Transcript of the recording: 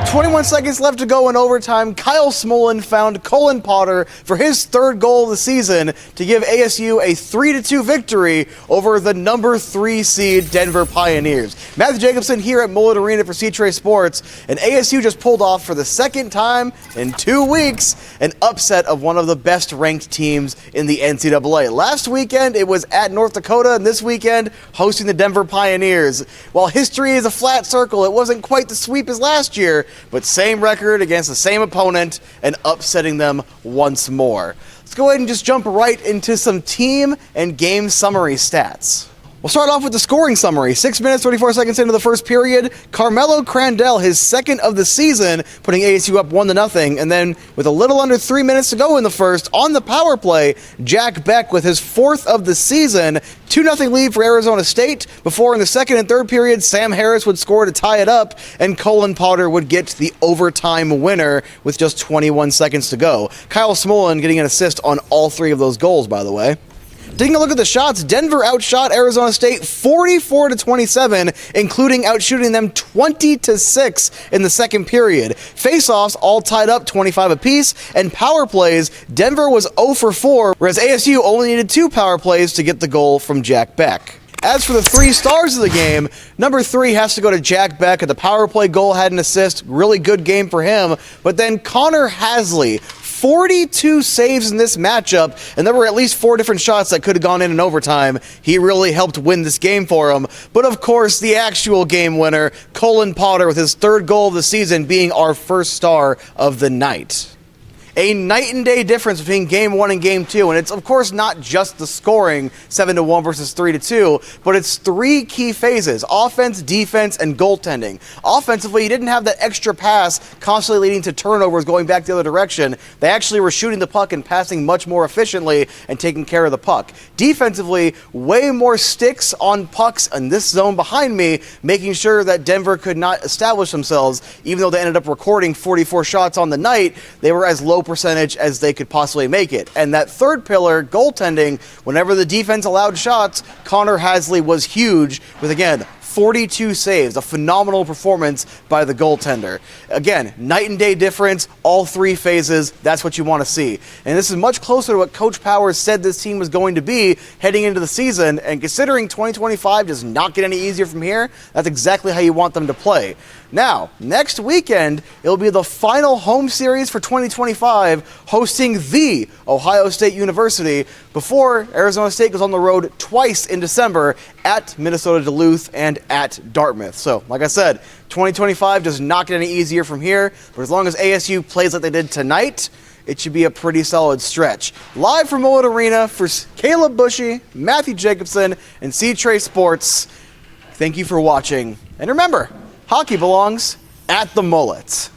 21 seconds left to go in overtime. Kyle Smolin found Colin Potter for his third goal of the season to give ASU a 3-2 victory over the number 3 seed Denver Pioneers. Matthew Jacobson here at Mullet Arena for C-Trace Sports, and ASU just pulled off for the second time in 2 weeks an upset of one of the best ranked teams in the NCAA. Last weekend it was at North Dakota, and this weekend hosting the Denver Pioneers. While history is a flat circle, it wasn't quite the sweep as last year, but same record against the same opponent and upsetting them once more. Let's go ahead and just jump right into some team and game summary stats. We'll start off with the scoring summary. 6 minutes, 34 seconds into the first period, Carmelo Crandell, his second of the season, putting ASU up 1-0. And then with a little under 3 minutes to go in the first, on the power play, Jack Beck with his fourth of the season, 2-0 lead for Arizona State. Before in the second and third period, Sam Harris would score to tie it up, and Colin Potter would get the overtime winner with just 21 seconds to go. Kyle Smolin getting an assist on all 3 of those goals, by the way. Taking a look at the shots, Denver outshot Arizona State 44-27, including outshooting them 20-6 in the second period. Face-offs all tied up 25 apiece, and power plays, Denver was 0 for 4, whereas ASU only needed 2 power plays to get the goal from Jack Beck. As for the 3 stars of the game, number 3 has to go to Jack Beck. The power play goal had an assist, really good game for him. But then Connor Hasley, 42 saves in this matchup, and there were at least 4 different shots that could have gone in overtime. He really helped win this game for him. But of course, the actual game winner, Colin Potter, with his third goal of the season, being our first star of the night. A night and day difference between Game 1 and Game 2, and it's of course not just the scoring, 7-1 versus 3-2, but it's 3 key phases: offense, defense, and goaltending. Offensively, you didn't have that extra pass constantly leading to turnovers going back the other direction. They actually were shooting the puck and passing much more efficiently and taking care of the puck. Defensively, way more sticks on pucks in this zone behind me, making sure that Denver could not establish themselves. Even though they ended up recording 44 shots on the night, they were as low percentage as they could possibly make it. And that third pillar, goaltending, whenever the defense allowed shots, Connor Hasley was huge with, again, 42 saves, a phenomenal performance by the goaltender. Again, night and day difference, all 3 phases, that's what you want to see. And this is much closer to what Coach Powers said this team was going to be heading into the season, and considering 2025 does not get any easier from here, that's exactly how you want them to play. Now, next weekend, it'll be the final home series for 2025, hosting the Ohio State University, before Arizona State goes on the road twice in December at Minnesota Duluth and at Dartmouth. So, like I said, 2025 does not get any easier from here, but as long as ASU plays like they did tonight, it should be a pretty solid stretch. Live from Mullet Arena for Caleb Bushy, Matthew Jacobson, and C-Trace Sports, thank you for watching. And remember, hockey belongs at the Mullet.